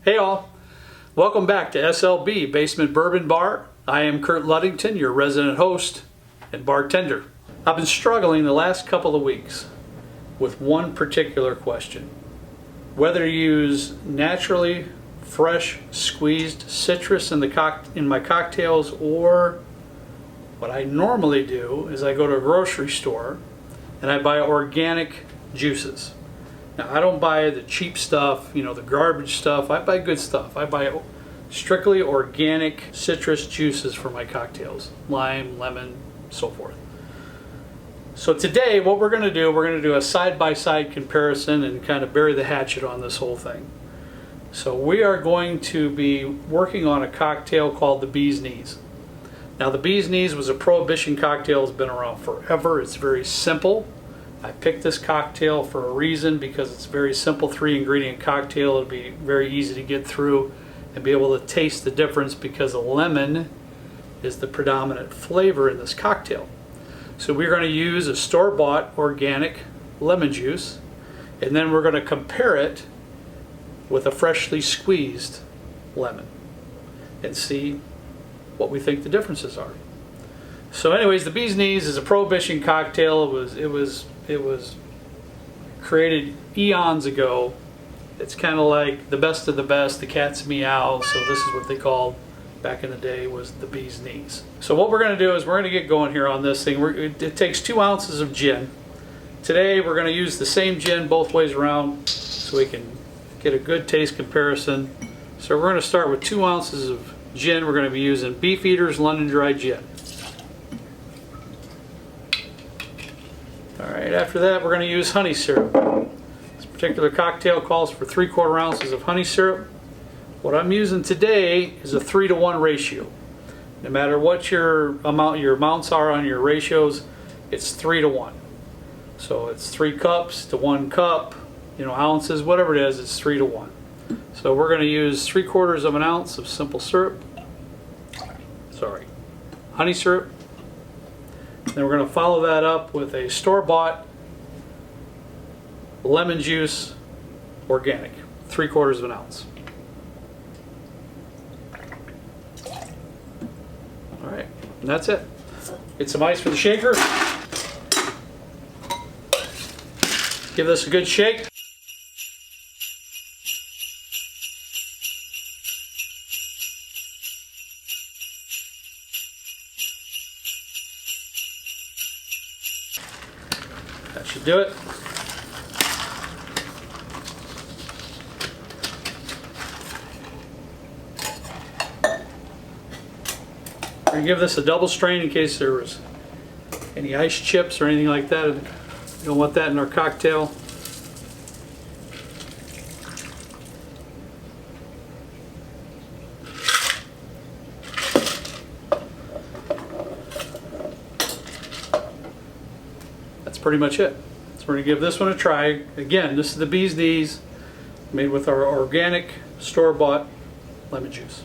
Hey all, welcome back to SLB Basement Bourbon Bar. I am Kurt Ludington, your resident host and bartender. I've been struggling the last couple of weeks with one particular question. Whether to use naturally fresh squeezed citrus in my cocktails, or what I normally do is I go to a grocery store and I buy organic juices. Now, I don't buy the cheap stuff, the garbage stuff. I buy good stuff. I buy strictly organic citrus juices for my cocktails. Lime, lemon, so forth. So today, what we're going to do a side-by-side comparison and kind of bury the hatchet on this whole thing. So we are going to be working on a cocktail called the Bee's Knees. Now, the Bee's Knees was a Prohibition cocktail. It's been around forever. It's very simple. I picked this cocktail for a reason because it's a very simple 3-ingredient cocktail. It'll be very easy to get through and be able to taste the difference because the lemon is the predominant flavor in this cocktail. So we're going to use a store-bought organic lemon juice, and then we're going to compare it with a freshly squeezed lemon and see what we think the differences are. So anyways, the Bee's Knees is a Prohibition cocktail. It was created eons ago. It's kind of like the best of the best, the cat's meow. So this is what they called back in the day, was the Bee's Knees. So what we're going to do is we're going to get going here on this thing. It takes 2 ounces of gin. Today we're going to use the same gin both ways around so we can get a good taste comparison. So we're going to start with 2 ounces of gin. We're going to be using Beefeater's London Dry Gin. Alright, after that we're going to use honey syrup. This particular cocktail calls for 3/4 ounces of honey syrup. What I'm using today is a 3-to-1 ratio. No matter what your amounts are on your ratios, it's 3-to-1. So it's 3 cups to 1 cup, ounces, whatever it is, it's 3-to-1. So we're going to use 3/4 of an ounce of simple syrup. Honey syrup. Then we're going to follow that up with a store-bought lemon juice, organic, 3/4 of an ounce. All right, and that's it. Get some ice for the shaker. Give this a good shake. That should do it. We're going to give this a double strain in case there was any ice chips or anything like that. We don't want that in our cocktail. That's pretty much it. So we're going to give this one a try. Again, this is the Bee's Knees, made with our organic store-bought lemon juice.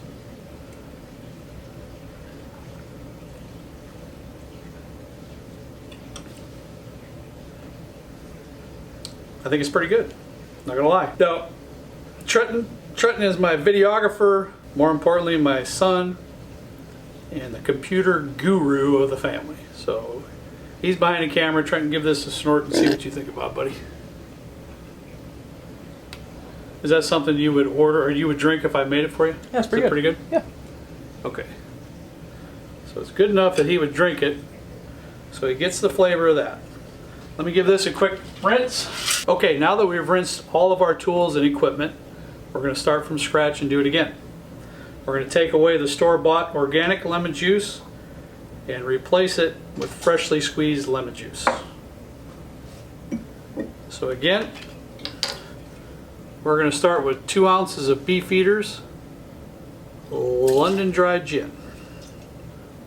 I think it's pretty good, not gonna lie. Now, Trenton is my videographer, more importantly my son, and the computer guru of the family. So he's behind the camera. Trenton, give this a snort and see what you think about it, buddy. Is that something you would order or you would drink if I made it for you? Yeah, it's pretty good. Yeah. Okay. So it's good enough that he would drink it, so he gets the flavor of that. Let me give this a quick rinse. Okay, now that we've rinsed all of our tools and equipment, we're going to start from scratch and do it again. We're going to take away the store-bought organic lemon juice and replace it with freshly squeezed lemon juice. So again, we're going to start with 2 ounces of Beefeater's London Dry Gin.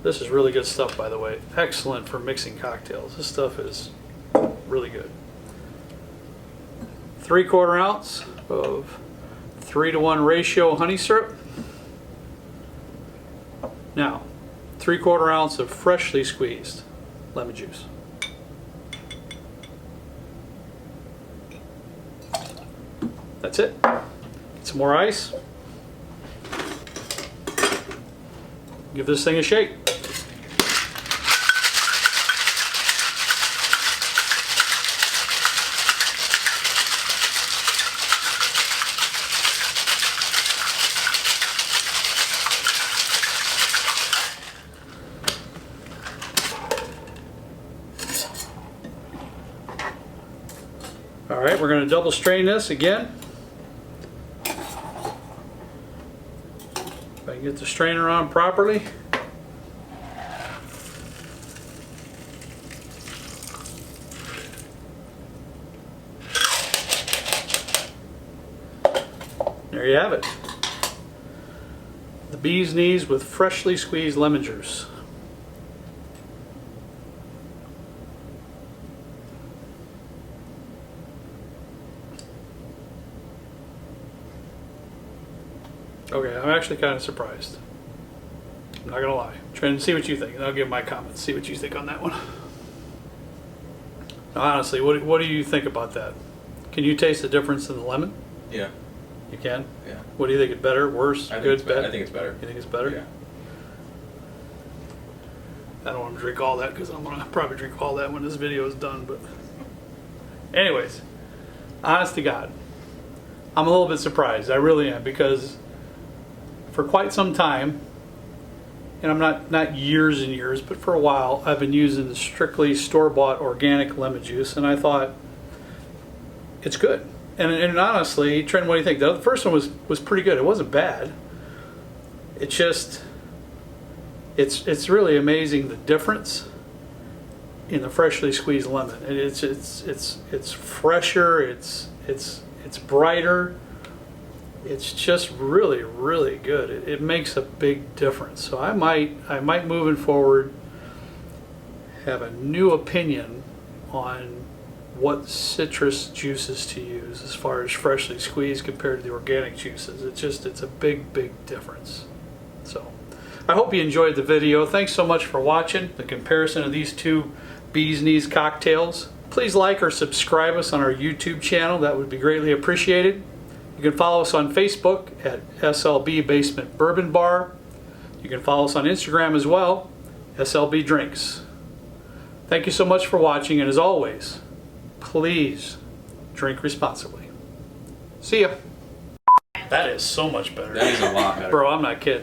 This is really good stuff, by the way. Excellent for mixing cocktails. This stuff is really good. 3/4 ounce of 3-to-1 ratio honey syrup. Now, 3/4 ounce of freshly squeezed lemon juice. That's it. Get some more ice. give this thing a shake. All right, we're going to double strain this again. If I can get the strainer on properly. There you have it. The bee's knees with freshly squeezed lemon juice. Okay, I'm actually kind of surprised. I'm not gonna lie. Trying to see what you think, and I'll give my comments. See what you think on that one. Now, honestly, what do you think about that? Can you taste the difference in the lemon? Yeah. You can. Yeah. What do you think? It better, worse, good, bad? I think it's better. You think it's better? Yeah. I don't want to drink all that because I'm gonna probably drink all that when this video is done. But, anyways, honest to God, I'm a little bit surprised. I really am, because for quite some time, and I'm not years and years, but for a while, I've been using the strictly store-bought organic lemon juice, and I thought it's good. And honestly, Trent, what do you think? The first one was pretty good. It wasn't bad. It's just, it's really amazing the difference in the freshly squeezed lemon. And it's fresher. It's brighter. It's just really, really good. It makes a big difference. So I might moving forward have a new opinion on what citrus juices to use as far as freshly squeezed compared to the organic juices. It's a big, big difference. So I hope you enjoyed the video. Thanks so much for watching the comparison of these two Bee's Knees cocktails. Please like or subscribe us on our YouTube channel. That would be greatly appreciated. You can follow us on Facebook at SLB Basement Bourbon Bar. You can follow us on Instagram as well, SLB Drinks. Thank you so much for watching, and as always, please drink responsibly. See ya. That is so much better. That is a lot better. Bro, I'm not kidding.